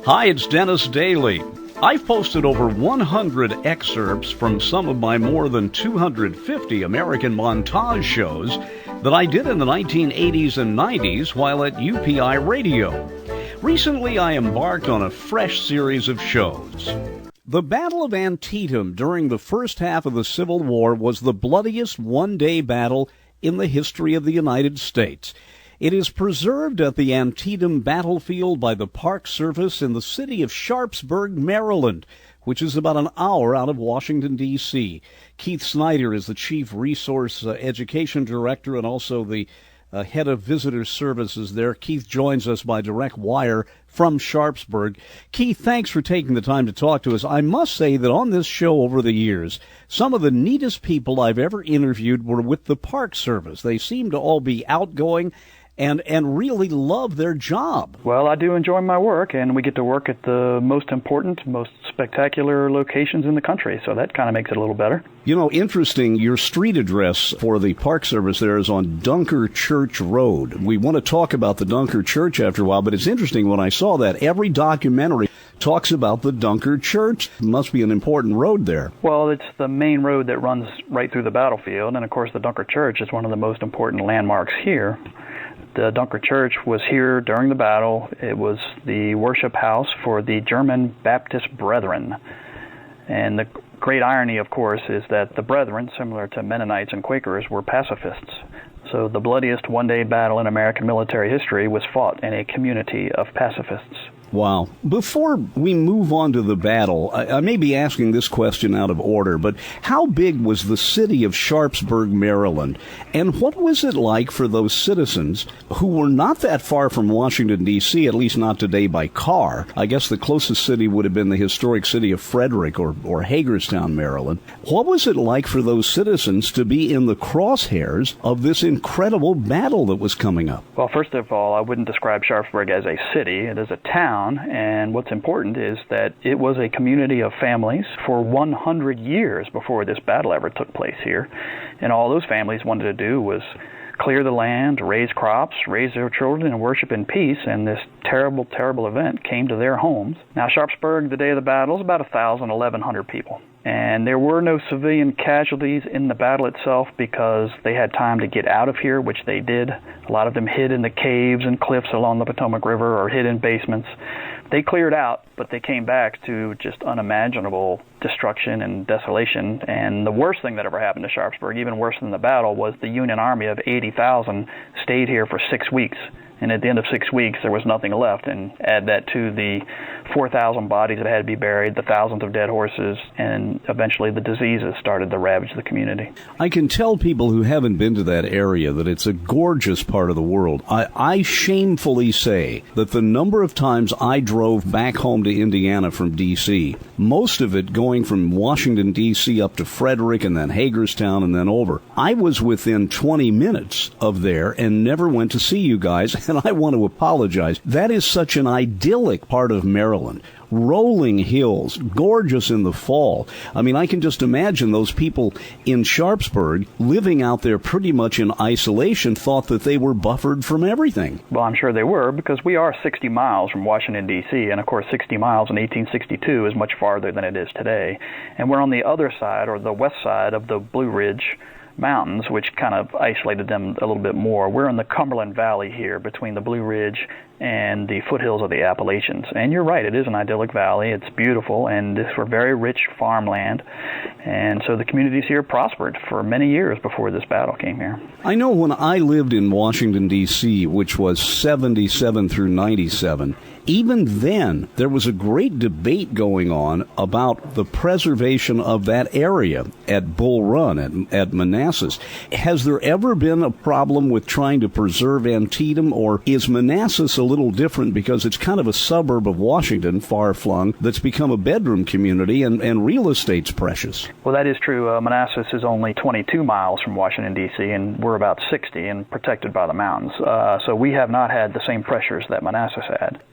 Hi, it's Dennis Daly. I've posted over 100 excerpts from some of my more than 250 American montage shows that I did in the 1980s and 90s while at UPI Radio. Recently, I embarked on a fresh series of shows. The Battle of Antietam during the first half of the Civil War was the bloodiest one-day battle in the history of the United States. It is preserved at the Antietam Battlefield by the Park Service in the city of Sharpsburg, Maryland, which is about an hour out of Washington, D.C. Keith Snyder is the Chief Resource Education Director and also the head of visitor services there. Keith joins us by direct wire from Sharpsburg. Keith, thanks for taking the time to talk to us. I must say that on this show over the years, some of the neatest people I've ever interviewed were with the Park Service. They seem to all be outgoing and really love their job. Well, I do enjoy my work, and we get to work at the most important, most spectacular locations in the country, so that kind of makes it a little better. You know, interesting, your street address for the Park Service there is on Dunker Church Road. We want to talk about the Dunker Church after a while, but it's interesting when I saw that every documentary talks about the Dunker Church. It must be an important road there. Well, it's the main road that runs right through the battlefield, and of course the Dunker Church is one of the most important landmarks here. The Dunker Church was here during the battle. It was the worship house for the German Baptist Brethren. And the great irony, of course, is that the Brethren, similar to Mennonites and Quakers, were pacifists. So the bloodiest one-day battle in American military history was fought in a community of pacifists. Wow. Before we move on to the battle, I may be asking this question out of order, but how big was the city of Sharpsburg, Maryland? And what was it like for those citizens who were not that far from Washington, D.C., at least not today by car? I guess the closest city would have been the historic city of Frederick or Hagerstown, Maryland. What was it like for those citizens to be in the crosshairs of this incredible battle that was coming up? Well, first of all, I wouldn't describe Sharpsburg as a city. It is a town. And what's important is that it was a community of families for 100 years before this battle ever took place here. And all those families wanted to do was clear the land, raise crops, raise their children, and worship in peace. And this terrible, terrible event came to their homes. Now, Sharpsburg, the day of the battle, is about 1,100 people. And there were no civilian casualties in the battle itself because they had time to get out of here, which they did. A lot of them hid in the caves and cliffs along the Potomac River or hid in basements. They cleared out, but they came back to just unimaginable destruction and desolation. And the worst thing that ever happened to Sharpsburg, even worse than the battle, was the Union Army of 80,000 stayed here for 6 weeks. And at the end of 6 weeks, there was nothing left. And add that to the 4,000 bodies that had to be buried, the thousands of dead horses, and eventually the diseases started to ravage the community. I can tell people who haven't been to that area that it's a gorgeous part of the world. I shamefully say that the number of times I drove back home to Indiana from D.C., most of it going from Washington, D.C. up to Frederick and then Hagerstown and then over, I was within 20 minutes of there and never went to see you guys. And I want to apologize. That is such an idyllic part of Maryland. Rolling hills, gorgeous in the fall. I mean, I can just imagine those people in Sharpsburg living out there pretty much in isolation thought that they were buffered from everything. Well, I'm sure they were, because we are 60 miles from Washington, D.C., and of course 60 miles in 1862 is much farther than it is today. And we're on the other side, or the west side, of the Blue Ridge Mountains, which kind of isolated them a little bit more. We're in the Cumberland Valley here between the Blue Ridge and the foothills of the Appalachians. And you're right, it is an idyllic valley. It's beautiful, and it's for very rich farmland. And so the communities here prospered for many years before this battle came here. I know when I lived in Washington, D.C., which was 77 through 97, even then, there was a great debate going on about the preservation of that area at Bull Run, at Manassas. Has there ever been a problem with trying to preserve Antietam, or is Manassas a little different because it's kind of a suburb of Washington, far-flung, that's become a bedroom community and real estate's precious? Well, that is true. Manassas is only 22 miles from Washington, D.C., and we're about 60 and protected by the mountains. So we have not had the same pressures that Manassas had.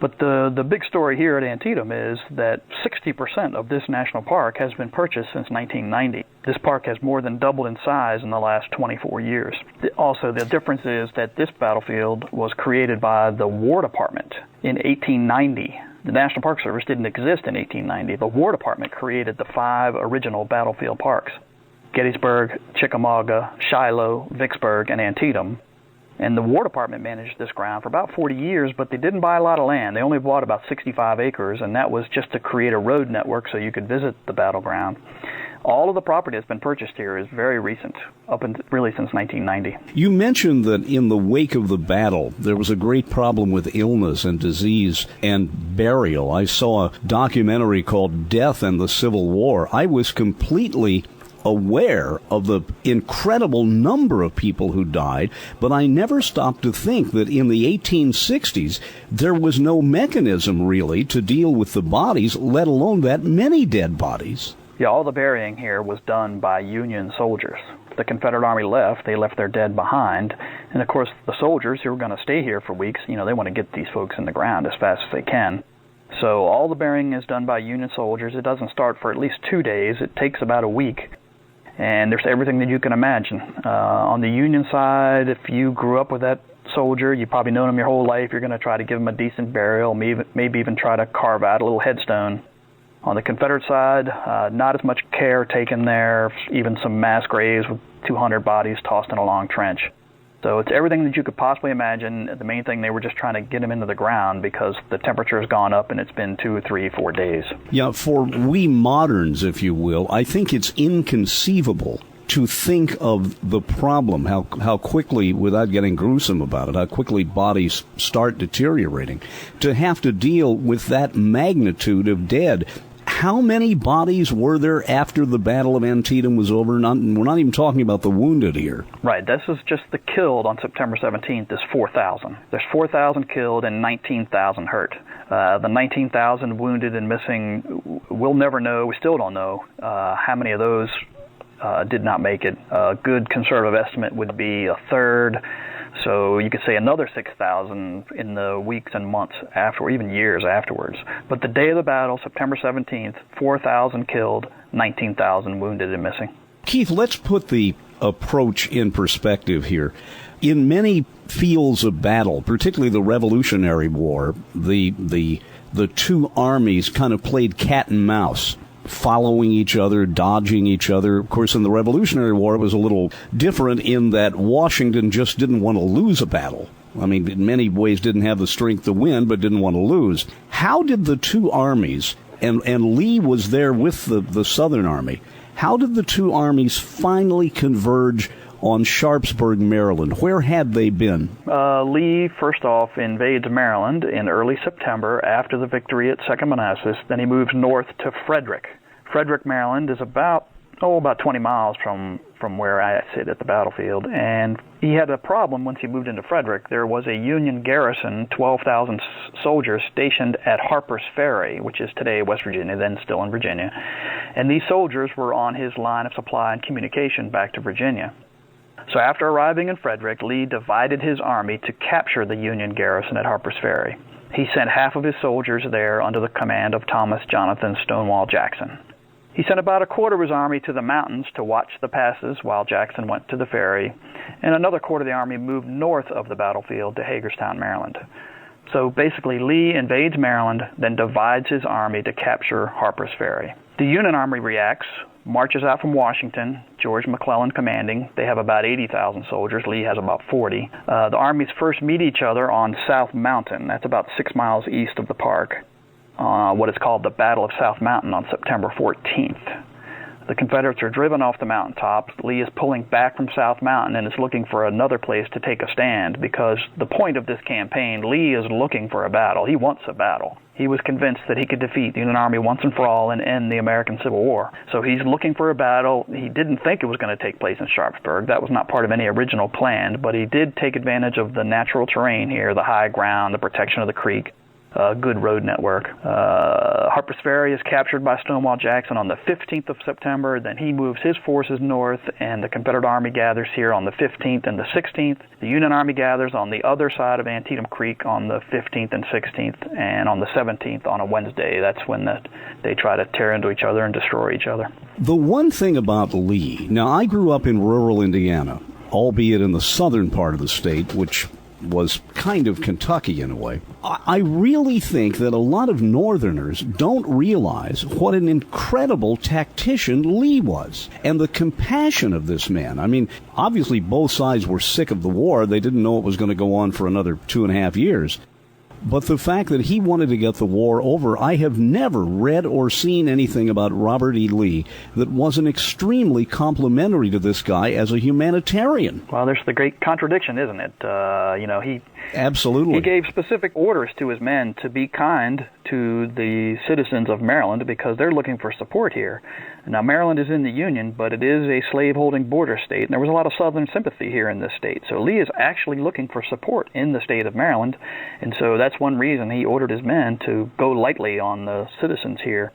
But the big story here at Antietam is that 60% of this national park has been purchased since 1990. This park has more than doubled in size in the last 24 years. Also, the difference is that this battlefield was created by the War Department in 1890. The National Park Service didn't exist in 1890. The War Department created the 5 original battlefield parks: Gettysburg, Chickamauga, Shiloh, Vicksburg, and Antietam. And the War Department managed this ground for about 40 years, but they didn't buy a lot of land. They only bought about 65 acres, and that was just to create a road network so you could visit the battleground. All of the property that's been purchased here is very recent, really since 1990. You mentioned that in the wake of the battle, there was a great problem with illness and disease and burial. I saw a documentary called Death and the Civil War. I was completely aware of the incredible number of people who died, but I never stopped to think that in the 1860s, there was no mechanism really to deal with the bodies, let alone that many dead bodies. Yeah, all the burying here was done by Union soldiers. The Confederate Army left. They left their dead behind. And, of course, the soldiers who were going to stay here for weeks, they want to get these folks in the ground as fast as they can. So all the burying is done by Union soldiers. It doesn't start for at least 2 days. It takes about a week. And there's everything that you can imagine. On the Union side, if you grew up with that soldier, you've probably known him your whole life, you're going to try to give him a decent burial, maybe even try to carve out a little headstone. On the Confederate side, not as much care taken there, even some mass graves with 200 bodies tossed in a long trench. So it's everything that you could possibly imagine. The main thing, they were just trying to get him into the ground because the temperature has gone up and it's been 2, 3, 4 days. Yeah, for we moderns, if you will, I think it's inconceivable to think of the problem, how quickly, without getting gruesome about it, how quickly bodies start deteriorating, to have to deal with that magnitude of dead. How many bodies were there after the Battle of Antietam was over? We're not even talking about the wounded here. Right. This is just the killed on September 17th is 4,000. There's 4,000 killed and 19,000 hurt. The 19,000 wounded and missing, we'll never know. We still don't know how many of those did not make it. A good conservative estimate would be a third. So you could say another 6,000 in the weeks and months after, or even years afterwards. But the day of the battle, September 17th, 4,000 killed, 19,000 wounded and missing. Keith, let's put the approach in perspective here. In many fields of battle, particularly the Revolutionary War, the two armies kind of played cat and mouse, following each other, dodging each other. Of course, in the Revolutionary War, it was a little different in that Washington just didn't want to lose a battle. I mean, in many ways didn't have the strength to win, but didn't want to lose. How did the two armies, and Lee was there with the Southern Army, how did the two armies finally converge on Sharpsburg, Maryland? Where had they been? Lee, first off, invades Maryland in early September after the victory at Second Manassas. Then he moves north to Frederick. Frederick, Maryland is about 20 miles from where I sit at the battlefield. And he had a problem once he moved into Frederick. There was a Union garrison, 12,000 soldiers stationed at Harper's Ferry, which is today West Virginia, then still in Virginia. And these soldiers were on his line of supply and communication back to Virginia. So after arriving in Frederick, Lee divided his army to capture the Union garrison at Harper's Ferry. He sent half of his soldiers there under the command of Thomas Jonathan Stonewall Jackson. He sent about a quarter of his army to the mountains to watch the passes while Jackson went to the ferry, and another quarter of the army moved north of the battlefield to Hagerstown, Maryland. So basically, Lee invades Maryland, then divides his army to capture Harper's Ferry. The Union Army reacts, marches out from Washington, George McClellan commanding. They have about 80,000 soldiers. Lee has about 40. The armies first meet each other on South Mountain. That's about 6 miles east of the park. What is called the Battle of South Mountain on September 14th. The Confederates are driven off the mountaintops. Lee is pulling back from South Mountain and is looking for another place to take a stand because the point of this campaign, Lee is looking for a battle. He wants a battle. He was convinced that he could defeat the Union Army once and for all and end the American Civil War. So he's looking for a battle. He didn't think it was going to take place in Sharpsburg. That was not part of any original plan, but he did take advantage of the natural terrain here, the high ground, the protection of the creek. Good road network. Harper's Ferry is captured by Stonewall Jackson on the 15th of September. Then he moves his forces north, and the Confederate Army gathers here on the 15th and the 16th. The Union Army gathers on the other side of Antietam Creek on the 15th and 16th, and on the 17th on a Wednesday. That's when they try to tear into each other and destroy each other. The one thing about Lee, now I grew up in rural Indiana, albeit in the southern part of the state, which was kind of Kentucky in a way. I really think that a lot of Northerners don't realize what an incredible tactician Lee was, and the compassion of this man. I mean, obviously both sides were sick of the war. They didn't know it was going to go on for another 2.5 years. But the fact that he wanted to get the war over, I have never read or seen anything about Robert E. Lee that wasn't extremely complimentary to this guy as a humanitarian. Well, there's the great contradiction, isn't it? Absolutely. He gave specific orders to his men to be kind to the citizens of Maryland because they're looking for support here. Now, Maryland is in the Union, but it is a slave-holding border state, and there was a lot of Southern sympathy here in this state. So Lee is actually looking for support in the state of Maryland, and so that's one reason he ordered his men to go lightly on the citizens here.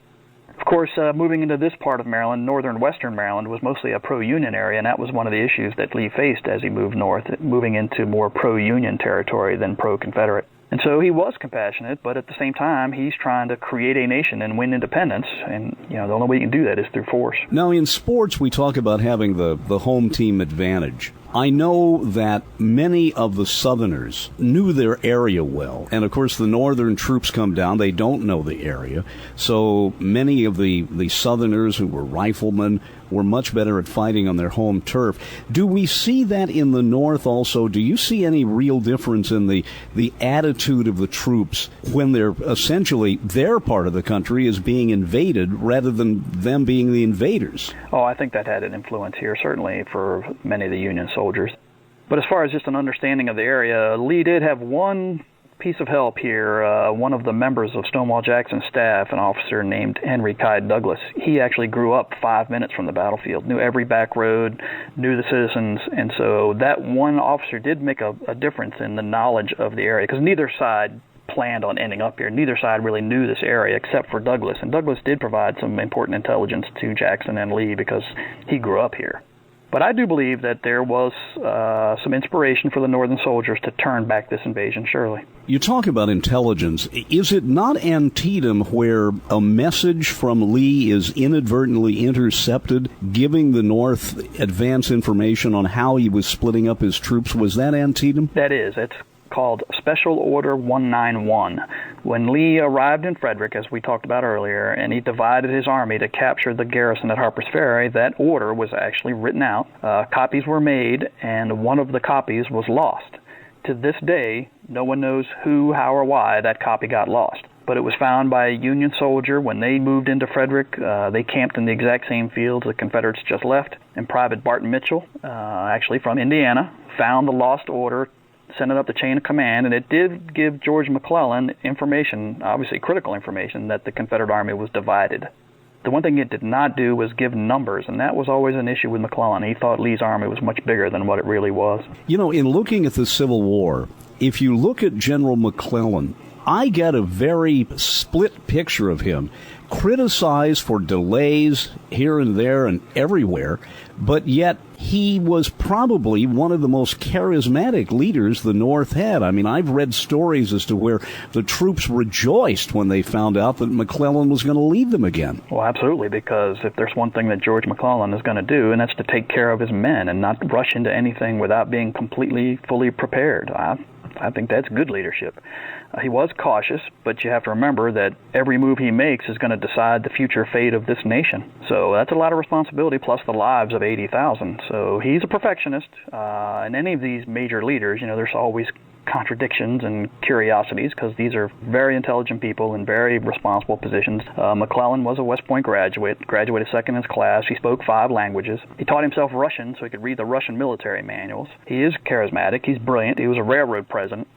Of course, moving into this part of Maryland, northern western Maryland, was mostly a pro-Union area, and that was one of the issues that Lee faced as he moved north, moving into more pro-Union territory than pro-Confederate. And so he was compassionate, but at the same time, he's trying to create a nation and win independence, and the only way you can do that is through force. Now, in sports, we talk about having the home team advantage. I know that many of the Southerners knew their area well, and of course the Northern troops come down, they don't know the area, so many of the Southerners who were riflemen were much better at fighting on their home turf. Do we see that in the North also? Do you see any real difference in the attitude of the troops when they're essentially their part of the country is being invaded rather than them being the invaders? Oh, I think that had an influence here, certainly for many of the Union soldiers. But as far as just an understanding of the area, Lee did have one piece of help here. One of the members of Stonewall Jackson's staff, an officer named Henry Clyde Douglas, he actually grew up 5 minutes from the battlefield, knew every back road, knew the citizens, and so that one officer did make a difference in the knowledge of the area, because neither side planned on ending up here. Neither side really knew this area except for Douglas, and Douglas did provide some important intelligence to Jackson and Lee because he grew up here. But I do believe that there was some inspiration for the Northern soldiers to turn back this invasion, surely. You talk about intelligence. Is it not Antietam where a message from Lee is inadvertently intercepted, giving the North advance information on how he was splitting up his troops? Was that Antietam? That is. It's called Special Order 191. When Lee arrived in Frederick, as we talked about earlier, and he divided his army to capture the garrison at Harper's Ferry, that order was actually written out. Copies were made, and one of the copies was lost. To this day, no one knows who, how, or why that copy got lost. But it was found by a Union soldier when they moved into Frederick. They camped in the exact same fields the Confederates just left, and Private Barton Mitchell, actually from Indiana, found the lost order, sent it up the chain of command, and it did give George McClellan information, obviously critical information, that the Confederate Army was divided. The one thing it did not do was give numbers, and that was always an issue with McClellan. He thought Lee's army was much bigger than what it really was. In looking at the Civil War, if you look at General McClellan, I get a very split picture of him, criticized for delays here and there and everywhere, but yet he was probably one of the most charismatic leaders the North had. I mean, I've read stories as to where the troops rejoiced when they found out that McClellan was going to lead them again. Well, absolutely, because if there's one thing that George McClellan is going to do, and that's to take care of his men and not rush into anything without being completely, fully prepared. I think that's good leadership. He was cautious, but you have to remember that every move he makes is going to decide the future fate of this nation. So that's a lot of responsibility, plus the lives of 80,000. So he's a perfectionist. And any of these major leaders, there's always contradictions and curiosities because these are very intelligent people in very responsible positions. McClellan was a West Point graduated second in his class. He spoke 5 languages. He taught himself Russian so he could read the Russian military manuals. He is charismatic. He's brilliant. He was a railroad president.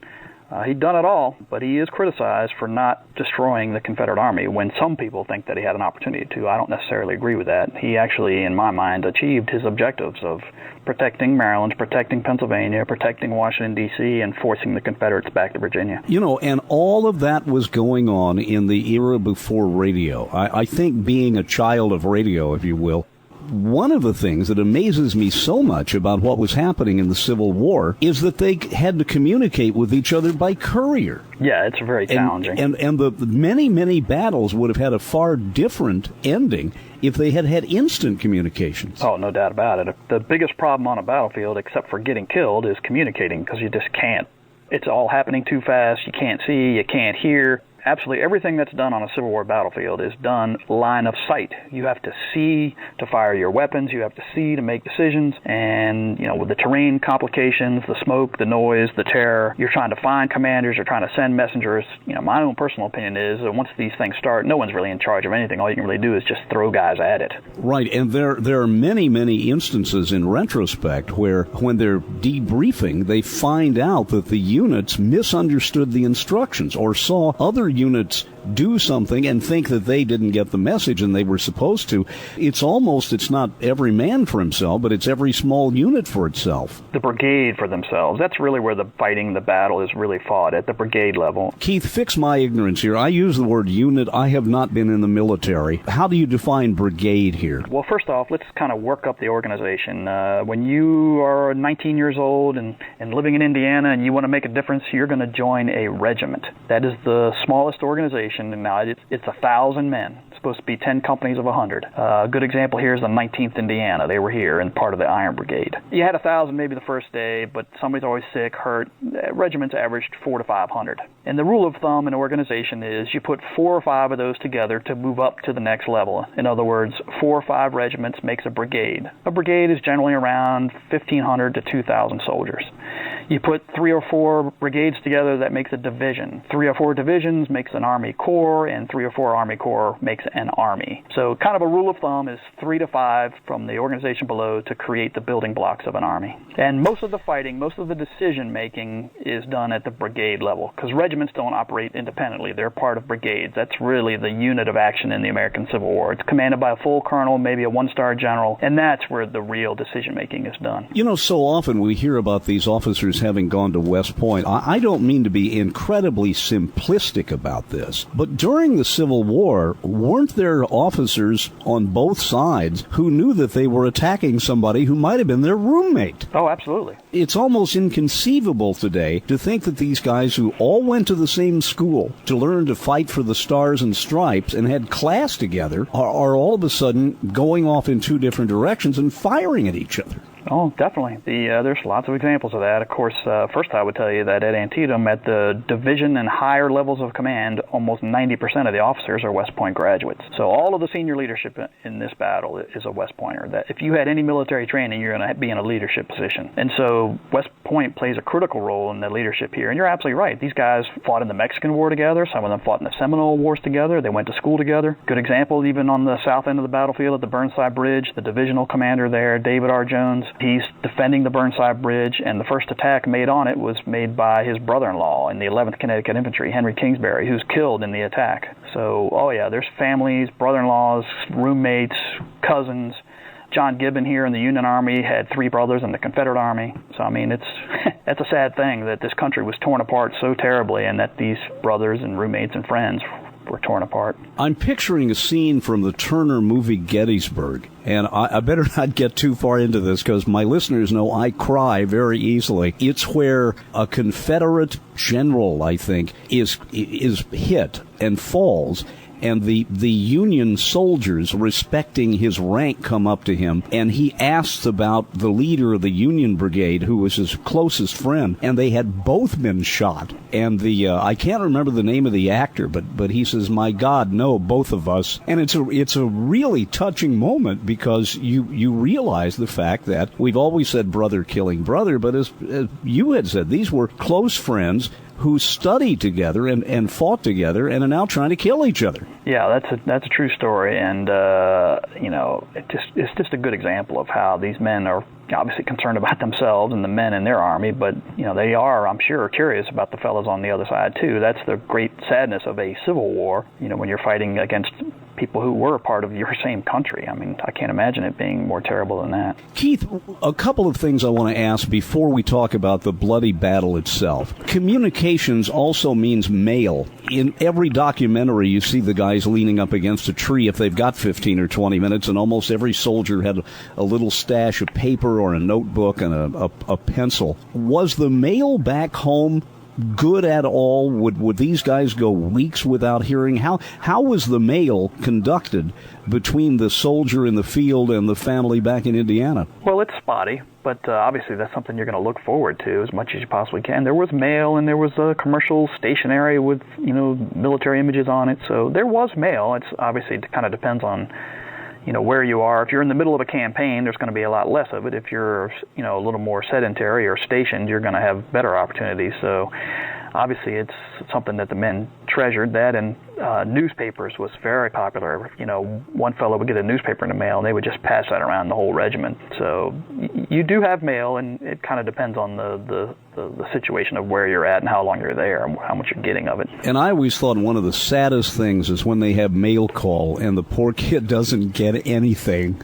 He'd done it all, but he is criticized for not destroying the Confederate Army when some people think that he had an opportunity to. I don't necessarily agree with that. He actually, in my mind, achieved his objectives of protecting Maryland, protecting Pennsylvania, protecting Washington, D.C., and forcing the Confederates back to Virginia. And all of that was going on in the era before radio. I think being a child of radio, if you will, one of the things that amazes me so much about what was happening in the Civil War is that they had to communicate with each other by courier. Yeah, it's very challenging. And the many, many battles would have had a far different ending if they had had instant communications. Oh, no doubt about it. The biggest problem on a battlefield, except for getting killed, is communicating because you just can't It's all happening too fast. You can't see, you can't hear. Absolutely everything that's done on a Civil War battlefield is done line of sight. You have to see to fire your weapons. You have to see to make decisions. And, with the terrain complications, the smoke, the noise, the terror, you're trying to find commanders, you're trying to send messengers. My own personal opinion is that once these things start, no one's really in charge of anything. All you can really do is just throw guys at it. Right, and there are many, many instances in retrospect where when they're debriefing, they find out that the units misunderstood the instructions or saw other units do something and think that they didn't get the message and they were supposed to. It's not every man for himself, but it's every small unit for itself. The brigade for themselves. That's really where the battle is really fought, at the brigade level. Keith, fix my ignorance here. I use the word unit. I have not been in the military. How do you define brigade here? Well, first off, let's kind of work up the organization. When you are 19 years old and living in Indiana and you want to make a difference, you're going to join a regiment. That is the smallest organization. And now it's 1,000 men. It's supposed to be 10 companies of 100. A good example here is the 19th Indiana. They were here and part of the Iron Brigade. You had 1,000 maybe the first day, but somebody's always sick, hurt. Regiments averaged 400 to 500. And the rule of thumb in an organization is you put 4 or 5 of those together to move up to the next level. In other words, 4 or 5 regiments makes a brigade. A brigade is generally around 1,500 to 2,000 soldiers. You put 3 or 4 brigades together, that makes a division. 3 or 4 divisions makes an Army Corps, and 3 or 4 Army Corps makes an army. So kind of a rule of thumb is 3 to 5 from the organization below to create the building blocks of an army. And most of the fighting, most of the decision-making is done at the brigade level, because regiments don't operate independently. They're part of brigades. That's really the unit of action in the American Civil War. It's commanded by a full colonel, maybe a 1-star general, and that's where the real decision-making is done. So often we hear about these officers having gone to West Point. I don't mean to be incredibly simplistic about this, but during the Civil War, weren't there officers on both sides who knew that they were attacking somebody who might have been their roommate? Oh, absolutely. It's almost inconceivable today to think that these guys who all went to the same school to learn to fight for the Stars and Stripes and had class together are all of a sudden going off in 2 different directions and firing at each other. Oh, definitely. There's lots of examples of that. Of course, first I would tell you that at Antietam, at the division and higher levels of command, almost 90% of the officers are West Point graduates. So all of the senior leadership in this battle is a West Pointer. That if you had any military training, you're going to be in a leadership position. And so West Point plays a critical role in the leadership here. And you're absolutely right. These guys fought in the Mexican War together. Some of them fought in the Seminole Wars together. They went to school together. Good example, even on the south end of the battlefield at the Burnside Bridge, the divisional commander there, David R. Jones, he's defending the Burnside Bridge, and the first attack made on it was made by his brother-in-law in the 11th Connecticut Infantry, Henry Kingsbury, who's killed in the attack. So, there's families, brother-in-laws, roommates, cousins. John Gibbon here in the Union Army had 3 brothers in the Confederate Army. So, that's a sad thing that this country was torn apart so terribly and that these brothers and roommates and friends were torn apart. I'm picturing a scene from the Turner movie Gettysburg, and I better not get too far into this because my listeners know I cry very easily. It's where a Confederate general, I think, is hit and falls, and the Union soldiers, respecting his rank, come up to him, and he asks about the leader of the Union Brigade, who was his closest friend, and they had both been shot. And I can't remember the name of the actor, but he says, "My God, no, both of us." And it's a really touching moment because you realize the fact that we've always said brother killing brother, but as you had said, these were close friends who studied together and fought together and are now trying to kill each other. Yeah, that's a true story, and it's just a good example of how these men are obviously concerned about themselves and the men in their army, but they are, I'm sure, curious about the fellows on the other side too. That's the great sadness of a civil war. When you're fighting against people who were a part of your same country. I can't imagine it being more terrible than that. Keith, a couple of things I want to ask before we talk about the bloody battle itself. Communications also means mail. In every documentary, you see the guys leaning up against a tree if they've got 15 or 20 minutes, and almost every soldier had a little stash of paper or a notebook and a pencil. Was the mail back home good at all? Would these guys go weeks without hearing? How was the mail conducted between the soldier in the field and the family back in Indiana? Well, it's spotty, but obviously that's something you're going to look forward to as much as you possibly can. There was mail, and there was a commercial stationery with, military images on it, so there was mail. It's obviously, it kind of depends on where you are. If you're in the middle of a campaign, there's going to be a lot less of it. If you're, a little more sedentary or stationed, you're going to have better opportunities. So obviously it's something that the men treasured. That, and newspapers was very popular. One fellow would get a newspaper in the mail, and they would just pass that around the whole regiment. So you do have mail, and it kind of depends on the situation of where you're at and how long you're there and how much you're getting of it. And I always thought one of the saddest things is when they have mail call and the poor kid doesn't get anything,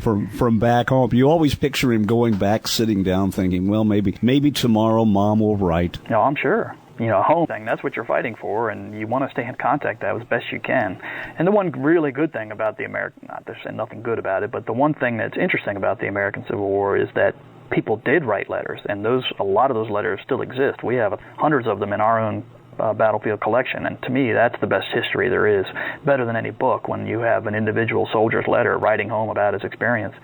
from back home. You always picture him going back, sitting down, thinking, well, maybe tomorrow Mom will write. No, I'm sure. Home thing, that's what you're fighting for, and you want to stay in contact that as best you can. And the one really good thing about the American, not there's nothing good about it, but the one thing that's interesting about the American Civil War is that people did write letters, and a lot of those letters still exist. We have hundreds of them in our own battlefield collection, and to me that's the best history there is, better than any book, when you have an individual soldier's letter writing home about his experience.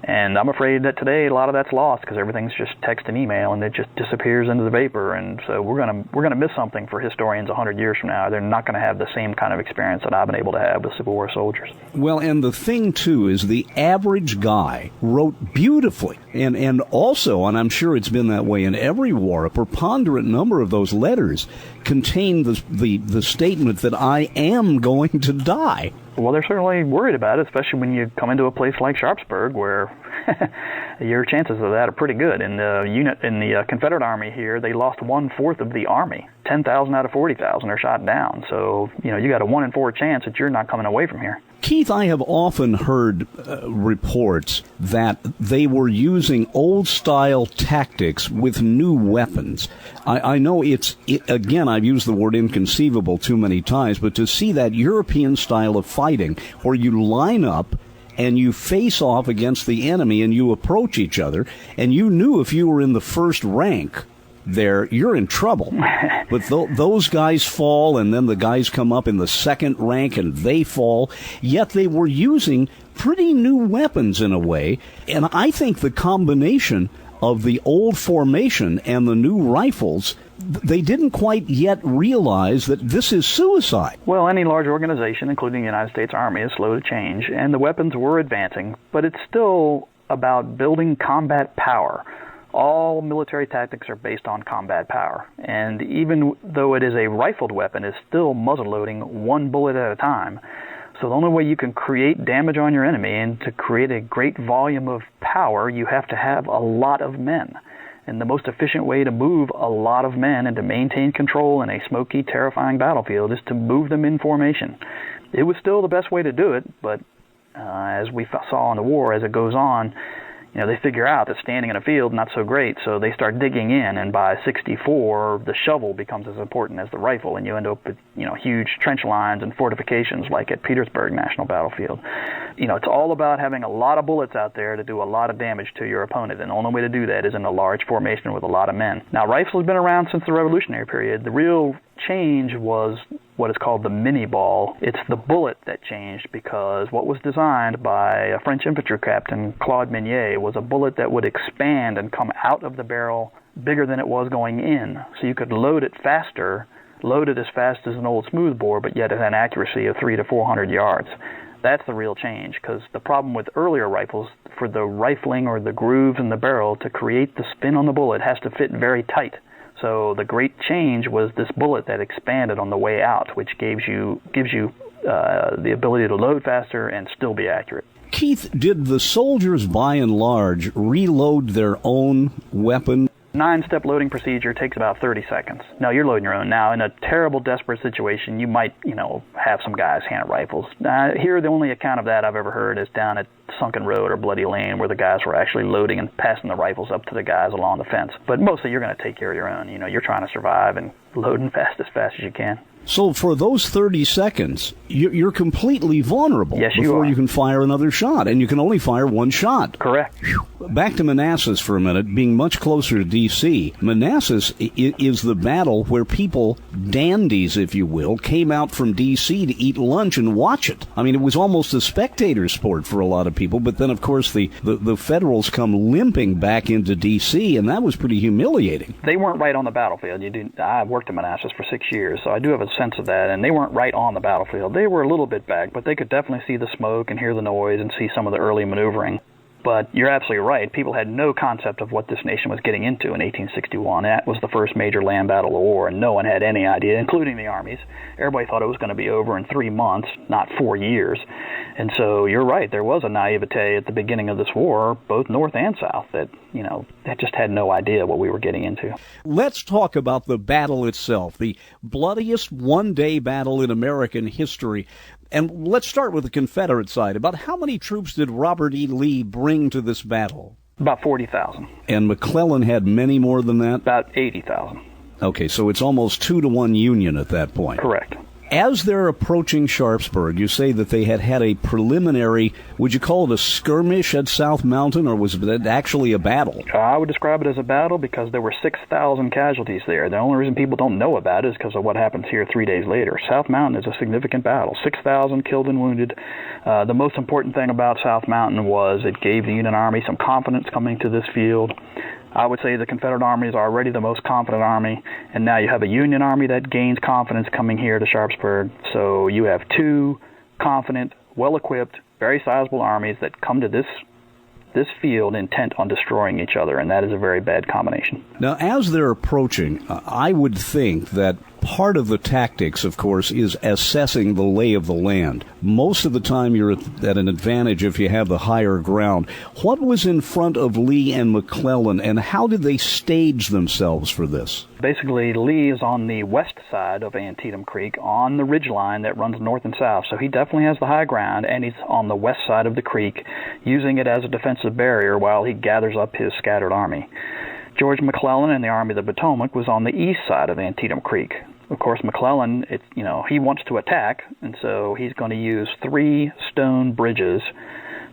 And I'm afraid that today a lot of that's lost because everything's just text and email, and it just disappears into the vapor. And so we're gonna miss something for historians 100 years from now. They're not going to have the same kind of experience that I've been able to have with Civil War soldiers. Well, and the thing too is the average guy wrote beautifully, and also, and I'm sure it's been that way in every war, a preponderant number of those letters contain the statement that I am going to die. Well, they're certainly worried about it, especially when you come into a place like Sharpsburg, where your chances of that are pretty good. In the Confederate Army here, they lost 1/4 of the army. 10,000 out of 40,000 are shot down. So, you got a 1 in 4 chance that you're not coming away from here. Keith, I have often heard reports that they were using old-style tactics with new weapons. I know again, I've used the word inconceivable too many times, but to see that European style of fighting where you line up and you face off against the enemy and you approach each other, and you knew if you were in the first rank there, you're in trouble. But those guys fall, and then the guys come up in the second rank and they fall, yet they were using pretty new weapons in a way. And I think the combination of the old formation and the new rifles, they didn't quite yet realize that this is suicide. Well, any large organization, including the United States Army, is slow to change, and the weapons were advancing, but it's still about building combat power. All military tactics are based on combat power, and even though it is a rifled weapon, it's still muzzle-loading 1 bullet at a time. So the only way you can create damage on your enemy and to create a great volume of power, you have to have a lot of men. And the most efficient way to move a lot of men and to maintain control in a smoky, terrifying battlefield is to move them in formation. It was still the best way to do it, but as we saw in the war, as it goes on, they figure out that standing in a field not so great, so they start digging in, and by 64, the shovel becomes as important as the rifle, and you end up with huge trench lines and fortifications like at Petersburg National Battlefield. It's all about having a lot of bullets out there to do a lot of damage to your opponent, and the only way to do that is in a large formation with a lot of men. Now, rifles have been around since the Revolutionary period. The real change was what is called the mini ball. It's the bullet that changed, because what was designed by a French infantry captain, Claude Minier, was a bullet that would expand and come out of the barrel bigger than it was going in. So you could load it faster, load it as fast as an old smoothbore, but yet at an accuracy of 300 to 400 yards. That's the real change, because the problem with earlier rifles, for the rifling or the grooves in the barrel to create the spin on the bullet, has to fit very tight. So the great change was this bullet that expanded on the way out, which gives you the ability to load faster and still be accurate. Keith, did the soldiers by and large reload their own weapon? 9-step loading procedure takes about 30 seconds. No, you're loading your own. Now, in a terrible, desperate situation, you might, have some guys hand rifles. Here, the only account of that I've ever heard is down at Sunken Road or Bloody Lane, where the guys were actually loading and passing the rifles up to the guys along the fence. But mostly, you're going to take care of your own. You're trying to survive and loading fast as you can. So for those 30 seconds, you're completely vulnerable before you can fire another shot, and you can only fire one shot. Correct. Whew. back to Manassas for a minute, being much closer to D.C. Manassas is the battle where people, dandies, if you will, came out from D.C. to eat lunch and watch it. I mean, it was almost a spectator sport for a lot of people, but then, of course, the Federals come limping back into D.C., and that was pretty humiliating. They weren't right on the battlefield. I worked in Manassas for 6 years, so I do have a sense of that, and they weren't right on the battlefield. They were a little bit back, but they could definitely see the smoke and hear the noise and see some of the early maneuvering. But you're absolutely right. People had no concept of what this nation was getting into in 1861. That was the first major land battle of the war, and no one had any idea, including the armies. Everybody thought it was going to be over in 3 months, not 4 years. And so you're right. There was a naivete at the beginning of this war, both North and South, that just had no idea what we were getting into. Let's talk about the battle itself, the bloodiest one-day battle in American history. And let's start with the Confederate side. About how many troops did Robert E. Lee bring to this battle? About 40,000. And McClellan had many more than that? About 80,000. Okay, so it's almost 2-to-1 Union at that point. Correct. As they're approaching Sharpsburg, you say that they had a preliminary, would you call it a skirmish at South Mountain, or was it actually a battle? I would describe it as a battle because there were 6,000 casualties there. The only reason people don't know about it is because of what happens here 3 days later. South Mountain is a significant battle. 6,000 killed and wounded. The most important thing about South Mountain was it gave the Union Army some confidence coming to this field. I would say the Confederate Army is already the most confident army, and now you have a Union Army that gains confidence coming here to Sharpsburg. So you have two confident, well-equipped, very sizable armies that come to this field intent on destroying each other, and that is a very bad combination. Now, as they're approaching, I would think that part of the tactics, of course, is assessing the lay of the land. Most of the time you're at an advantage if you have the higher ground. What was in front of Lee and McClellan, and how did they stage themselves for this? Basically, Lee is on the west side of Antietam Creek on the ridge line that runs north and south, so he definitely has the high ground, and he's on the west side of the creek, using it as a defensive barrier while he gathers up his scattered army. George McClellan and the Army of the Potomac was on the east side of Antietam Creek. Of course, McClellan, he wants to attack, and so he's going to use 3 stone bridges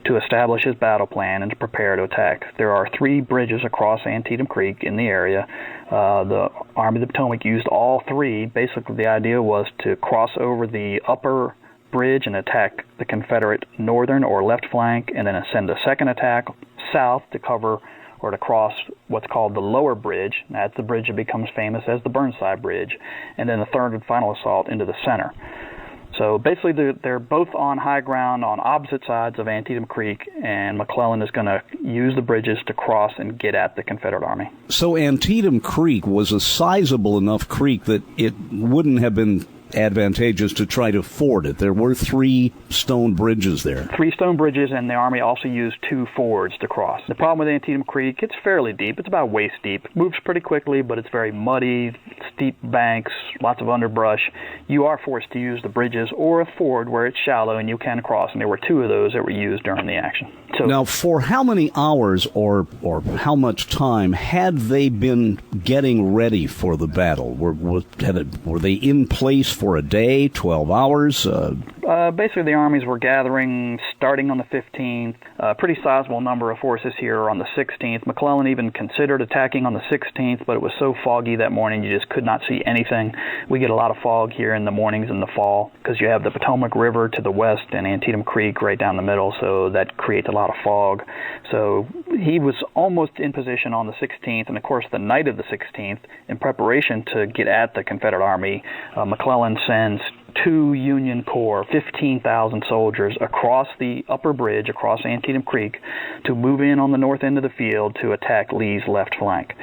to establish his battle plan and to prepare to attack. There are 3 bridges across Antietam Creek in the area. The Army of the Potomac used all 3. Basically, the idea was to cross over the upper bridge and attack the Confederate northern or left flank, and then send a second attack south to cover or to cross what's called the lower bridge. That's the bridge that becomes famous as the Burnside Bridge, and then the third and final assault into the center. So basically they're both on high ground on opposite sides of Antietam Creek, and McClellan is going to use the bridges to cross and get at the Confederate Army. So Antietam Creek was a sizable enough creek that it wouldn't have been advantageous to try to ford it. There were 3 stone bridges there. 3 stone bridges, and the Army also used 2 fords to cross. The problem with Antietam Creek, it's fairly deep. It's about waist deep. It moves pretty quickly, but it's very muddy, steep banks, lots of underbrush. You are forced to use the bridges or a ford where it's shallow and you can cross, and there were 2 of those that were used during the action. So, now, for how many hours or how much time had they been getting ready for the battle? Were they in place for a day, 12 hours? Basically, the armies were gathering starting on the 15th. A pretty sizable number of forces here on the 16th. McClellan even considered attacking on the 16th, but it was so foggy that morning you just could not see anything. We get a lot of fog here in the mornings in the fall because you have the Potomac River to the west and Antietam Creek right down the middle, so that creates a lot of fog. So he was almost in position on the 16th, and of course the night of the 16th, in preparation to get at the Confederate Army, McClellan sends 2 Union Corps, 15,000 soldiers, across the upper bridge, across Antietam Creek, to move in on the north end of the field to attack Lee's left flank.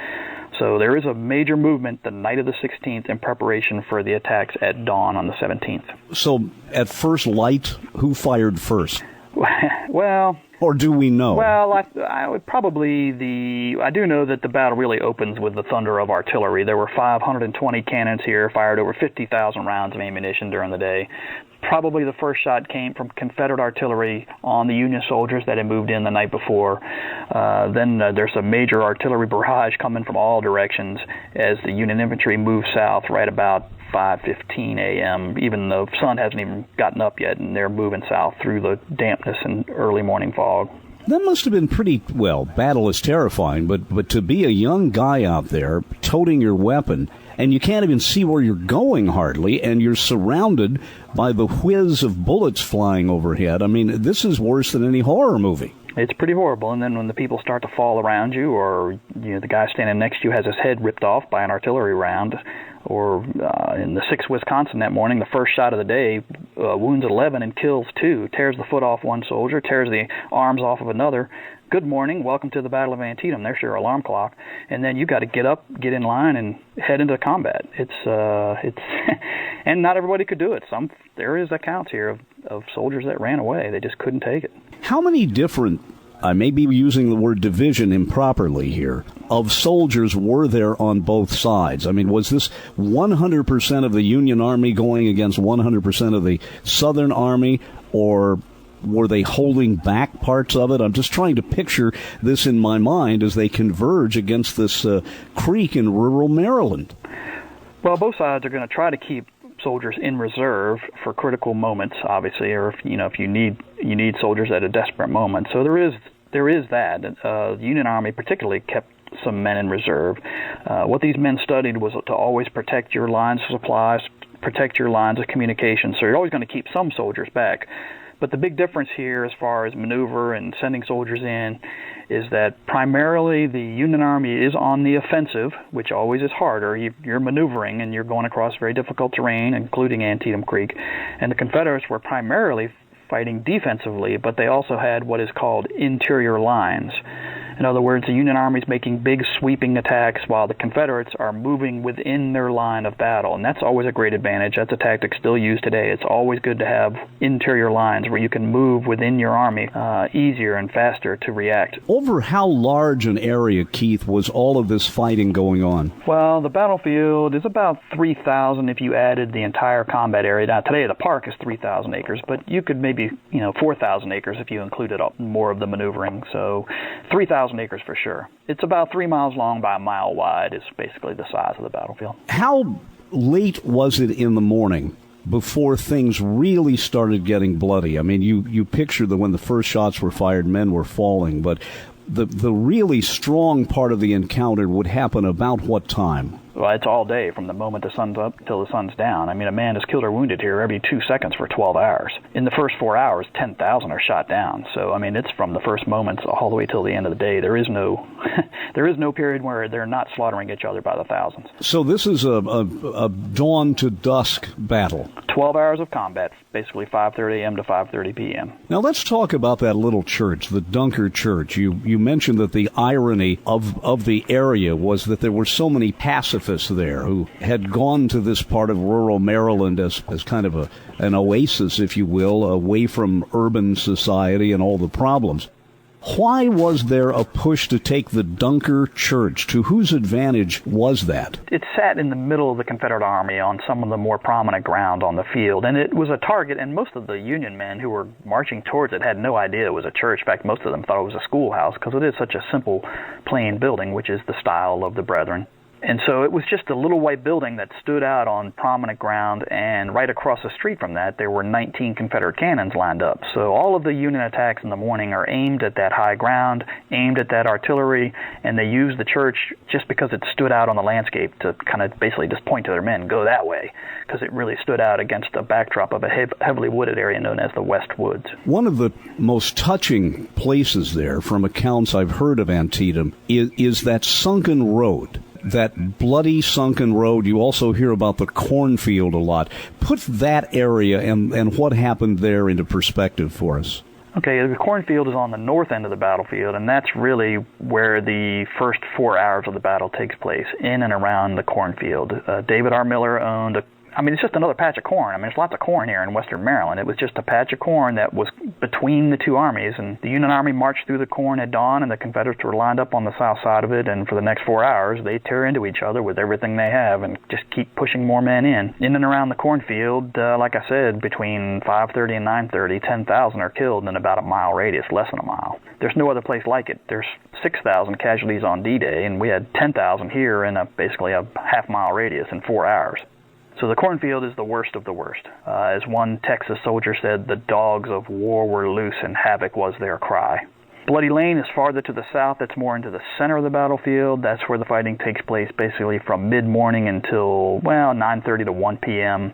So there is a major movement the night of the 16th in preparation for the attacks at dawn on the 17th. So at first light, who fired first? Well... Or do we know? Well, I would probably I do know that the battle really opens with the thunder of artillery. There were 520 cannons here, fired over 50,000 rounds of ammunition during the day. Probably the first shot came from Confederate artillery on the Union soldiers that had moved in the night before. Then there's a major artillery barrage coming from all directions as the Union infantry moves south right about 5:15 a.m., even though the sun hasn't even gotten up yet, and they're moving south through the dampness and early morning fog. That must have been pretty, well, battle is terrifying, but to be a young guy out there toting your weapon, and you can't even see where you're going hardly, and you're surrounded by the whiz of bullets flying overhead. I mean, this is worse than any horror movie. It's pretty horrible, and then when the people start to fall around you, or the guy standing next to you has his head ripped off by an artillery round, or in the 6th Wisconsin that morning, the first shot of the day wounds 11 and kills 2, tears the foot off one soldier, tears the arms off of another. Good morning, welcome to the Battle of Antietam. There's your alarm clock, and then you got to get up, get in line, and head into combat. It's and not everybody could do it. There is accounts here of soldiers that ran away. They just couldn't take it. How many different, I may be using the word division improperly here, of soldiers were there on both sides? I mean, was this 100% of the Union Army going against 100% of the Southern Army, or were they holding back parts of it? I'm just trying to picture this in my mind as they converge against this creek in rural Maryland. Well, both sides are going to try to keep soldiers in reserve for critical moments, obviously, or if you need soldiers at a desperate moment. So there is that. The Union Army particularly kept some men in reserve. What these men studied was to always protect your lines of supplies, protect your lines of communication. So you're always going to keep some soldiers back. But the big difference here as far as maneuver and sending soldiers in is that primarily the Union Army is on the offensive, which always is harder. You're maneuvering and you're going across very difficult terrain, including Antietam Creek. And the Confederates were primarily fighting defensively, but they also had what is called interior lines. In other words, the Union Army is making big sweeping attacks while the Confederates are moving within their line of battle. And that's always a great advantage. That's a tactic still used today. It's always good to have interior lines where you can move within your army easier and faster to react. Over how large an area, Keith, was all of this fighting going on? Well, the battlefield is about 3,000 if you added the entire combat area. Now, today the park is 3,000 acres, but you could maybe, 4,000 acres if you included more of the maneuvering. So 3,000 acres for sure. It's about 3 miles long by a mile wide is basically the size of the battlefield. How late was it in the morning before things really started getting bloody? I mean, you picture that when the first shots were fired, men were falling, but the really strong part of the encounter would happen about what time? Well, it's all day from the moment the sun's up till the sun's down. I mean, a man is killed or wounded here every 2 seconds for 12 hours. In the first 4 hours, 10,000 are shot down. So, I mean, it's from the first moments all the way till the end of the day. There is no period where they're not slaughtering each other by the thousands. So this is a dawn to dusk battle. 12 hours of combat, basically 5:30 a.m. to 5:30 p.m. Now let's talk about that little church, the Dunker Church. You mentioned that the irony of the area was that there were so many pacifists there who had gone to this part of rural Maryland as kind of an oasis, if you will, away from urban society and all the problems. Why was there a push to take the Dunker Church? To whose advantage was that? It sat in the middle of the Confederate Army on some of the more prominent ground on the field, and it was a target, and most of the Union men who were marching towards it had no idea it was a church. In fact, most of them thought it was a schoolhouse because it is such a simple, plain building, which is the style of the Brethren. And so it was just a little white building that stood out on prominent ground, and right across the street from that, there were 19 Confederate cannons lined up. So all of the Union attacks in the morning are aimed at that high ground, aimed at that artillery, and they used the church just because it stood out on the landscape to kind of basically just point to their men, go that way, because it really stood out against a backdrop of a heavily wooded area known as the West Woods. One of the most touching places there, from accounts I've heard of Antietam, is that sunken road. That bloody sunken road. You also hear about the cornfield a lot. Put that area and what happened there into perspective for us. Okay, the cornfield is on the north end of the battlefield, and that's really where the first 4 hours of the battle takes place, in and around the cornfield. David R. Miller owned it's just another patch of corn. I mean, there's lots of corn here in western Maryland. It was just a patch of corn that was between the two armies, and the Union Army marched through the corn at dawn, and the Confederates were lined up on the south side of it, and for the next 4 hours, they tear into each other with everything they have and just keep pushing more men in. In and around the cornfield, like I said, between 5:30 and 9:30, 10,000 are killed in about a mile radius, less than a mile. There's no other place like it. There's 6,000 casualties on D-Day, and we had 10,000 here in basically a half-mile radius in 4 hours. So the cornfield is the worst of the worst. As one Texas soldier said, the dogs of war were loose and havoc was their cry. Bloody Lane is farther to the south. That's more into the center of the battlefield. That's where the fighting takes place basically from mid-morning until, 9:30 to 1 p.m.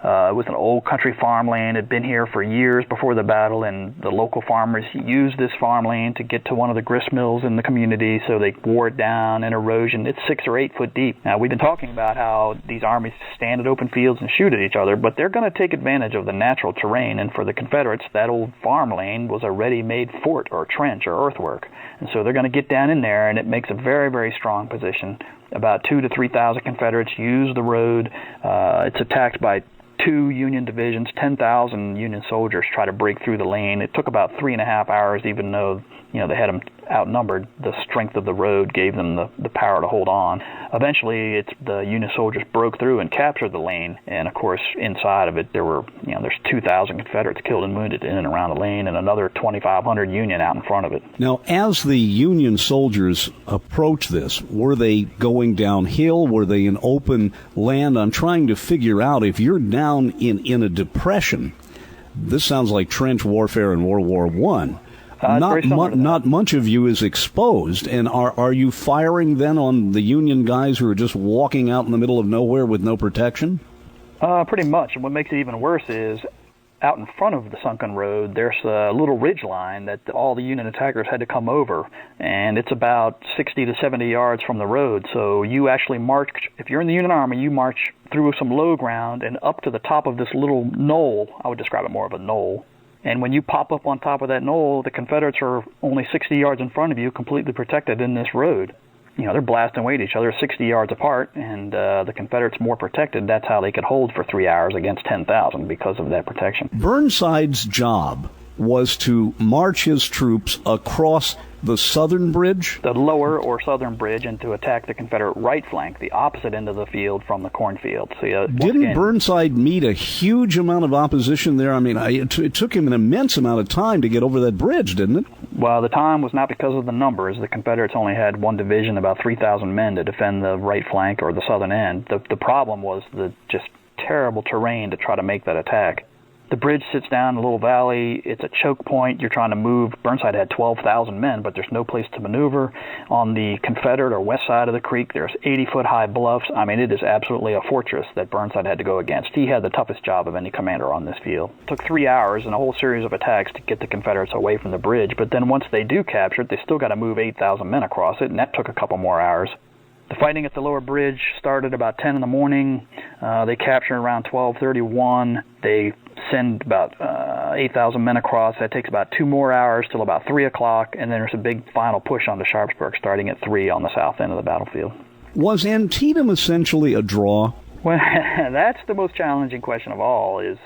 It was an old country farmland. It had been here for years before the battle, and the local farmers used this farmland to get to one of the grist mills in the community, so they wore it down in erosion. It's 6 or 8 foot deep. Now, we've been talking about how these armies stand at open fields and shoot at each other, but they're going to take advantage of the natural terrain, and for the Confederates, that old farmland was a ready-made fort or trench or earthwork. And so they're going to get down in there, and it makes a very, very strong position. About 2,000 to 3,000 Confederates use the road. It's attacked by 2 Union divisions. 10,000 Union soldiers try to break through the lane. It took about 3.5 hours, even though they had them outnumbered. The strength of the road gave them the power to hold on. Eventually, the Union soldiers broke through and captured the lane. And of course, inside of it, there's 2,000 Confederates killed and wounded in and around the lane, and another 2,500 Union out in front of it. Now, as the Union soldiers approached this, were they going downhill? Were they in open land? I'm trying to figure out, if you're down in a depression, this sounds like trench warfare in World War I. Not much of you is exposed, and are you firing then on the Union guys who are just walking out in the middle of nowhere with no protection? Pretty much. And what makes it even worse is out in front of the sunken road, there's a little ridge line that all the Union attackers had to come over, and it's about 60 to 70 yards from the road. So you actually march, if you're in the Union Army, you march through some low ground and up to the top of this little knoll. I would describe it more of a knoll. And when you pop up on top of that knoll, the Confederates are only 60 yards in front of you, completely protected in this road. They're blasting away at each other 60 yards apart, and the Confederates more protected. That's how they could hold for 3 hours against 10,000 because of that protection. Burnside's job was to march his troops across the southern bridge? The lower or southern bridge, and to attack the Confederate right flank, the opposite end of the field from the cornfield. So, didn't Burnside meet a huge amount of opposition there? I mean, it took him an immense amount of time to get over that bridge, didn't it? Well, the time was not because of the numbers. The Confederates only had one division, about 3,000 men, to defend the right flank or the southern end. The problem was the just terrible terrain to try to make that attack. The bridge sits down in a little valley. It's a choke point. You're trying to move. Burnside had 12,000 men, but there's no place to maneuver. On the Confederate or west side of the creek, there's 80-foot-high bluffs. I mean, it is absolutely a fortress that Burnside had to go against. He had the toughest job of any commander on this field. It took 3 hours and a whole series of attacks to get the Confederates away from the bridge, but then once they do capture it, they still got to move 8,000 men across it, and that took a couple more hours. The fighting at the lower bridge started about 10 in the morning. They captured around 12:31. They send about 8,000 men across. That takes about 2 more hours till about 3 o'clock, and then there's a big final push onto Sharpsburg starting at 3 on the south end of the battlefield. Was Antietam essentially a draw? Well, that's the most challenging question of all, is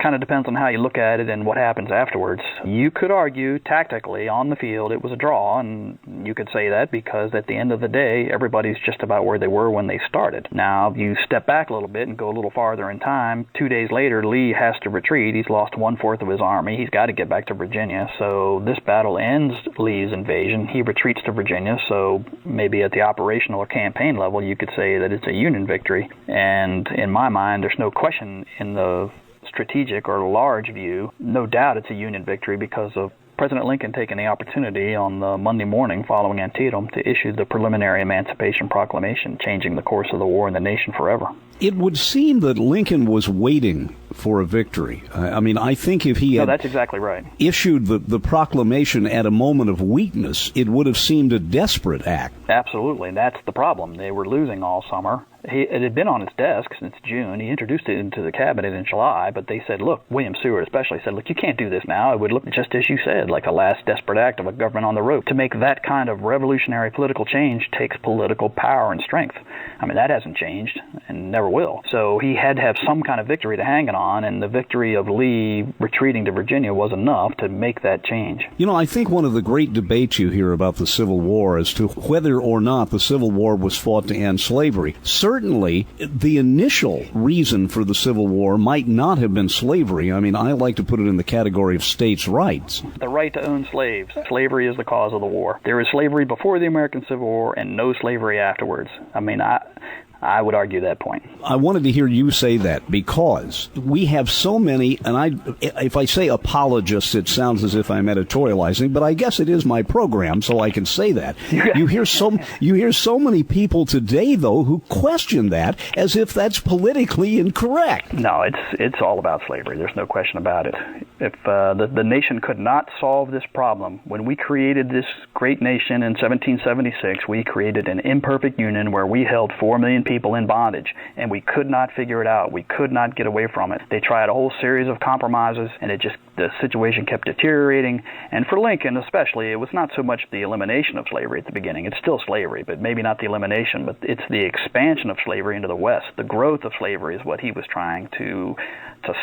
kind of depends on how you look at it and what happens afterwards. You could argue tactically on the field it was a draw, and you could say that because at the end of the day, everybody's just about where they were when they started. Now, you step back a little bit and go a little farther in time. 2 days later, Lee has to retreat. He's lost 1/4 of his army. He's got to get back to Virginia. So this battle ends Lee's invasion. He retreats to Virginia, so maybe at the operational or campaign level, you could say that it's a Union victory. And in my mind, there's no question in the strategic or large view, no doubt it's a Union victory because of President Lincoln taking the opportunity on the Monday morning following Antietam to issue the preliminary Emancipation Proclamation, changing the course of the war in the nation forever. It would seem that Lincoln was waiting for a victory. I mean, I think if he had that's exactly right. issued the proclamation at a moment of weakness, it would have seemed a desperate act. Absolutely. That's the problem. They were losing all summer. It had been on his desk since June. He introduced it into the cabinet in July, but they said, look, William Seward especially said, look, you can't do this now. It would look just as you said, like a last desperate act of a government on the rope. To make that kind of revolutionary political change takes political power and strength. I mean, that hasn't changed and never will. So he had to have some kind of victory to hang it on, and the victory of Lee retreating to Virginia was enough to make that change. You know, I think one of the great debates you hear about the Civil War as to whether or not the Civil War was fought to end slavery. Certainly, the initial reason for the Civil War might not have been slavery. I mean, I like to put it in the category of states' rights. The right to own slaves. Slavery is the cause of the war. There is slavery before the American Civil War and no slavery afterwards. I mean, I would argue that point. I wanted to hear you say that because we have so many, and if I say apologists, it sounds as if I'm editorializing, but I guess it is my program, so I can say that. You hear so many people today, though, who question that as if that's politically incorrect. No, it's all about slavery. There's no question about it. If the nation could not solve this problem, when we created this great nation in 1776, we created an imperfect union where we held 4 million people in bondage, and we could not figure it out. We could not get away from it. They tried a whole series of compromises, and the situation kept deteriorating. And for Lincoln especially, it was not so much the elimination of slavery at the beginning. It's still slavery, but maybe not the elimination, but it's the expansion of slavery into the West. The growth of slavery is what he was trying to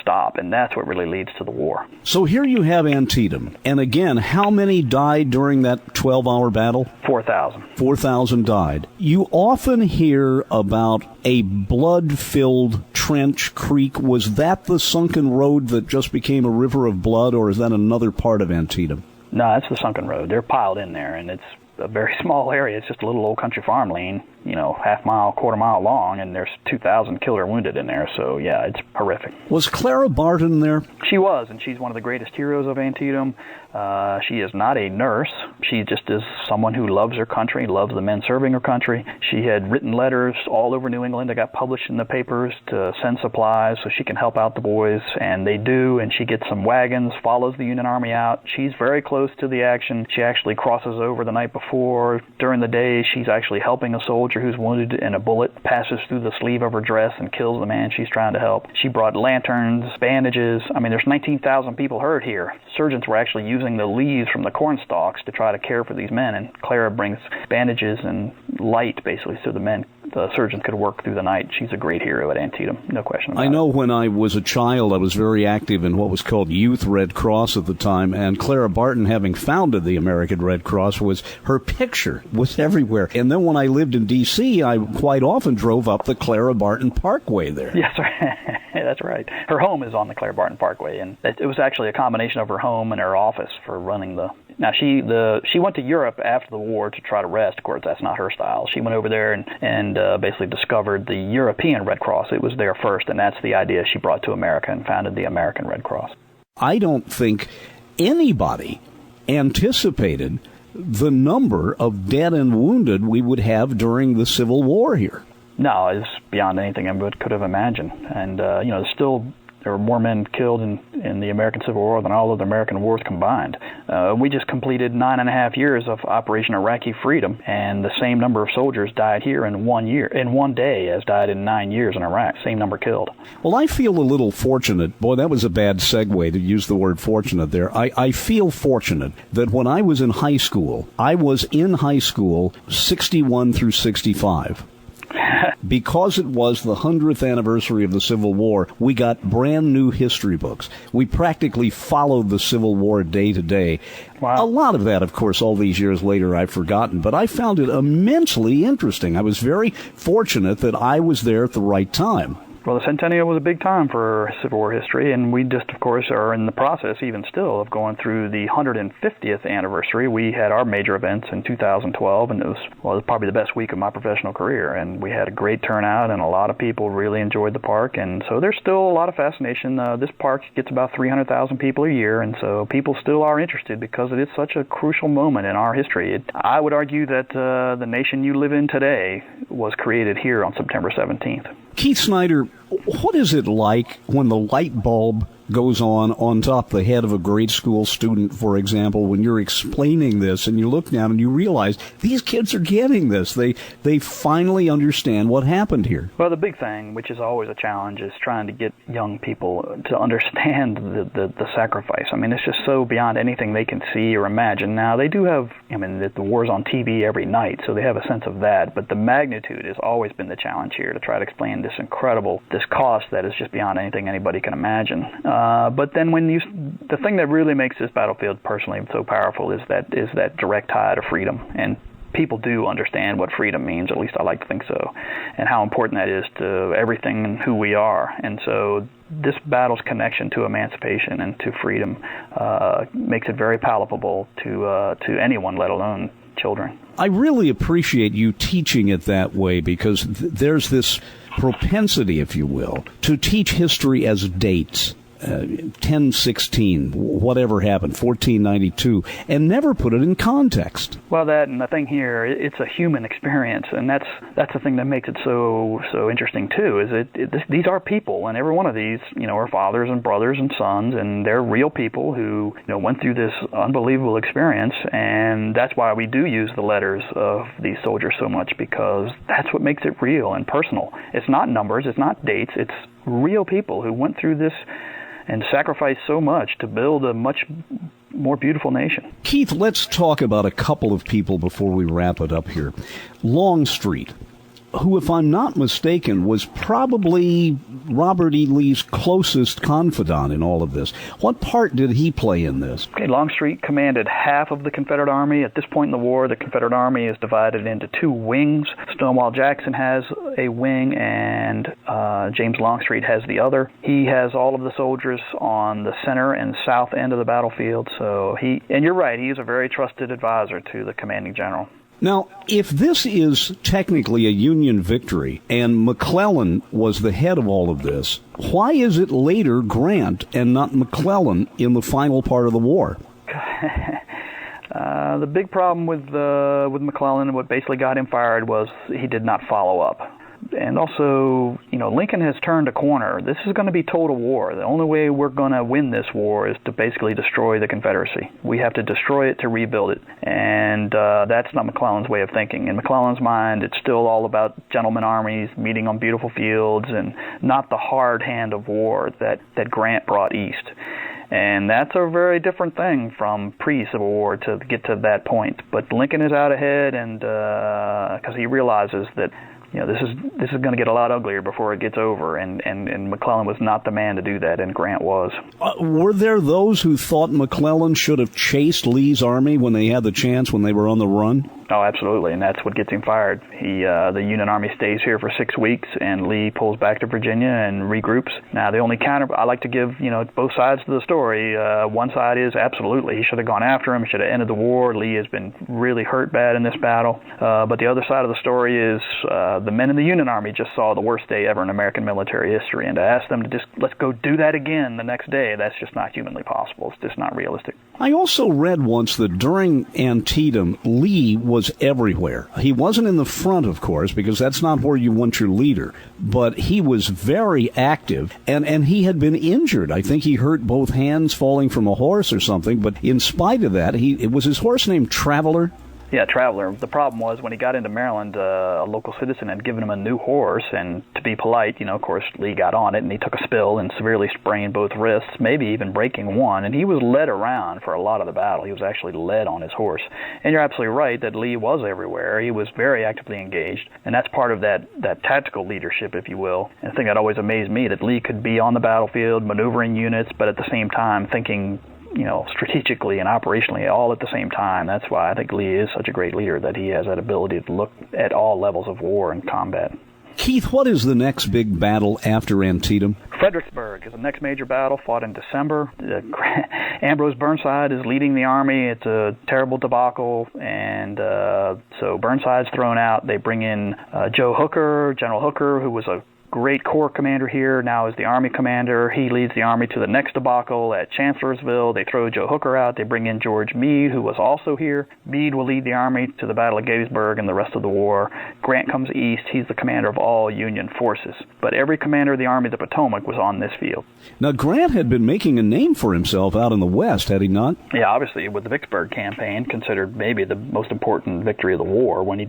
stop, and that's what really leads to the war. So here you have Antietam, and again, how many died during that 12-hour battle? 4,000. 4,000 died. You often hear about a blood-filled trench creek. Was that the sunken road that just became a river of blood, or is that another part of Antietam? No, it's the sunken road. They're piled in there, and it's a very small area. It's just a little old country farm lane, half mile, quarter mile long, and there's 2,000 killed or wounded in there. So, yeah, it's horrific. Was Clara Barton there? She was, and she's one of the greatest heroes of Antietam. She is not a nurse. She just is someone who loves her country, loves the men serving her country. She had written letters all over New England that got published in the papers to send supplies so she can help out the boys, and they do, and she gets some wagons, follows the Union Army out. She's very close to the action. She actually crosses over the night before. During the day, she's actually helping a soldier who's wounded, and a bullet passes through the sleeve of her dress and kills the man she's trying to help. She brought lanterns, bandages. I mean, there's 19,000 people hurt here. Surgeons were actually using the leaves from the corn stalks to try to care for these men, and Clara brings bandages and light, basically, so the surgeons could work through the night. She's a great hero at Antietam, no question about it. I know when I was a child, I was very active in what was called Youth Red Cross at the time, and Clara Barton, having founded the American Red Cross, her picture was everywhere. And then when I lived in D.C., I quite often drove up the Clara Barton Parkway there. Yes, that's right. Her home is on the Clara Barton Parkway, and it was actually a combination of her home and her office for running the... Now, she went to Europe after the war to try to rest. Of course, that's not her style. She went over there and basically discovered the European Red Cross. It was there first, and that's the idea she brought to America and founded the American Red Cross. I don't think anybody anticipated the number of dead and wounded we would have during the Civil War here. No, it's beyond anything I could have imagined. And, there were more men killed in the American Civil War than all of the American wars combined. We just completed 9.5 years of Operation Iraqi Freedom, and the same number of soldiers died here in 1 day as died in 9 years in Iraq. Same number killed. Well, I feel a little fortunate. Boy, that was a bad segue to use the word fortunate there. I feel fortunate that when I was in high school, I was in high school 61 through 65. Because it was the 100th anniversary of the Civil War, we got brand new history books. We practically followed the Civil War day to day. Wow. A lot of that, of course, all these years later, I've forgotten, but I found it immensely interesting. I was very fortunate that I was there at the right time. Well, the centennial was a big time for Civil War history, and we just, of course, are in the process, even still, of going through the 150th anniversary. We had our major events in 2012, and it was probably the best week of my professional career, and we had a great turnout, and a lot of people really enjoyed the park, and so there's still a lot of fascination. This park gets about 300,000 people a year, and so people still are interested because it is such a crucial moment in our history. I would argue that the nation you live in today was created here on September 17th. Keith Snyder, what is it like when the light bulb goes on top the head of a grade school student, for example, when you're explaining this and you look down and you realize these kids are getting this. They finally understand what happened here. Well, the big thing, which is always a challenge, is trying to get young people to understand the sacrifice. I mean, it's just so beyond anything they can see or imagine. Now, they do have, the war's on TV every night, so they have a sense of that, but the magnitude has always been the challenge here to try to explain this cost that is just beyond anything anybody can imagine. But then the thing that really makes this battlefield personally so powerful is that direct tie to freedom. And people do understand what freedom means, at least I like to think so, and how important that is to everything and who we are. And so this battle's connection to emancipation and to freedom makes it very palpable to anyone, let alone children. I really appreciate you teaching it that way, because there's this propensity, if you will, to teach history as dates. 1016, whatever happened, 1492, and never put it in context. Well, that, and the thing here, it's a human experience, and that's the thing that makes it so interesting too. Is these are people, and every one of these, are fathers and brothers and sons, and they're real people who went through this unbelievable experience, and that's why we do use the letters of these soldiers so much, because that's what makes it real and personal. It's not numbers, it's not dates, it's real people who went through this and sacrificed so much to build a much more beautiful nation. Keith, let's talk about a couple of people before we wrap it up here. Longstreet, who, if I'm not mistaken, was probably Robert E. Lee's closest confidant in all of this. What part did he play in this? Okay, Longstreet commanded half of the Confederate Army. At this point in the war, the Confederate Army is divided into two wings. Stonewall Jackson has a wing, and James Longstreet has the other. He has all of the soldiers on the center and south end of the battlefield. And you're right, he is a very trusted advisor to the commanding general. Now, if this is technically a Union victory and McClellan was the head of all of this, why is it later Grant and not McClellan in the final part of the war? The big problem with McClellan and what basically got him fired was he did not follow up. And also, Lincoln has turned a corner. This is going to be total war. The only way we're going to win this war is to basically destroy the Confederacy. We have to destroy it to rebuild it. And that's not McClellan's way of thinking. In McClellan's mind, it's still all about gentlemen armies meeting on beautiful fields and not the hard hand of war that Grant brought east. And that's a very different thing from pre-Civil War to get to that point. But Lincoln is out ahead, and because he realizes that this is going to get a lot uglier before it gets over, and McClellan was not the man to do that, and Grant was. Were there those who thought McClellan should have chased Lee's army when they had the chance, when they were on the run? Oh, absolutely, and that's what gets him fired. The Union Army stays here for 6 weeks, and Lee pulls back to Virginia and regroups. Now, the only counter, I like to give, both sides to the story. One side is absolutely, he should have gone after him, should have ended the war. Lee has been really hurt bad in this battle. But the other side of the story is the men in the Union Army just saw the worst day ever in American military history, and to ask them to just, let's go do that again the next day, that's just not humanly possible. It's just not realistic. I also read once that during Antietam, Lee was everywhere. He wasn't in the front, of course, because that's not where you want your leader, but he was very active, and he had been injured. I think he hurt both hands falling from a horse or something, but in spite of that, it was his horse named Traveler? Yeah, Traveler. The problem was when he got into Maryland, a local citizen had given him a new horse, and to be polite, of course, Lee got on it, and he took a spill and severely sprained both wrists, maybe even breaking one, and he was led around for a lot of the battle. He was actually led on his horse. And you're absolutely right that Lee was everywhere. He was very actively engaged, and that's part of that tactical leadership, if you will. And the thing that always amazed me, that Lee could be on the battlefield, maneuvering units, but at the same time thinking strategically and operationally all at the same time. That's why I think Lee is such a great leader, that he has that ability to look at all levels of war and combat. Keith, what is the next big battle after Antietam? Fredericksburg is the next major battle, fought in December. Ambrose Burnside is leading the army. It's a terrible debacle, and so Burnside's thrown out. They bring in General Hooker, who was a great Corps commander here, now is the Army commander. He leads the Army to the next debacle at Chancellorsville. They throw Joe Hooker out. They bring in George Meade, who was also here. Meade will lead the Army to the Battle of Gettysburg and the rest of the war. Grant comes east. He's the commander of all Union forces. But every commander of the Army of the Potomac was on this field. Now, Grant had been making a name for himself out in the West, had he not? Yeah, obviously, with the Vicksburg campaign, considered maybe the most important victory of the war, when he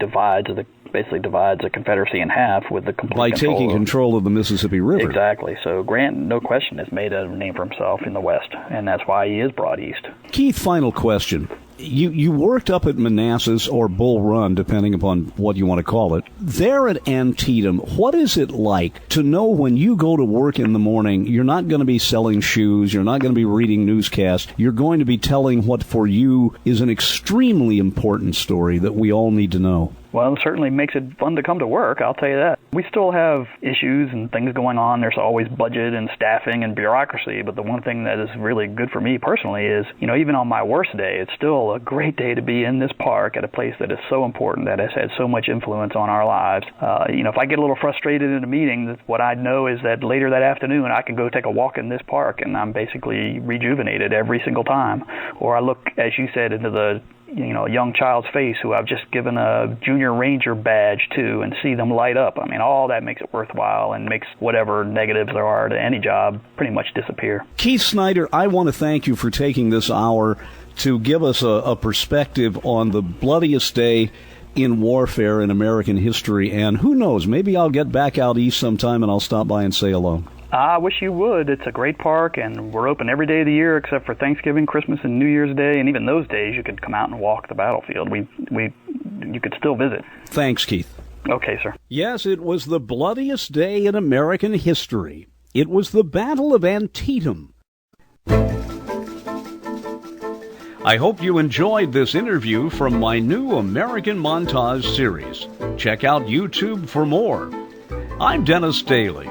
basically divides the Confederacy in half with the complete control of the Mississippi River. Exactly. So Grant, no question, has made a name for himself in the West, and that's why he is brought east. Keith, final question. you worked up at Manassas or Bull Run, depending upon what you want to call it. There at Antietam, what is it like to know when you go to work in the morning, you're not going to be selling shoes, you're not going to be reading newscasts, you're going to be telling what for you is an extremely important story that we all need to know? Well, it certainly makes it fun to come to work, I'll tell you that. We still have issues and things going on. There's always budget and staffing and bureaucracy, but the one thing that is really good for me personally is, even on my worst day, it's still a great day to be in this park at a place that is so important, that has had so much influence on our lives. If I get a little frustrated in a meeting, what I know is that later that afternoon I can go take a walk in this park and I'm basically rejuvenated every single time. Or I look, as you said, into the a young child's face who I've just given a junior ranger badge to and see them light up. All that makes it worthwhile and makes whatever negatives there are to any job pretty much disappear. Keith Snyder, I want to thank you for taking this hour to give us a perspective on the bloodiest day in warfare in American history. And who knows, maybe I'll get back out east sometime and I'll stop by and say hello. I wish you would. It's a great park, and we're open every day of the year except for Thanksgiving, Christmas, and New Year's Day. And even those days, you could come out and walk the battlefield. You could still visit. Thanks, Keith. Okay, sir. Yes, it was the bloodiest day in American history. It was the Battle of Antietam. I hope you enjoyed this interview from my new American Montage series. Check out YouTube for more. I'm Dennis Daly.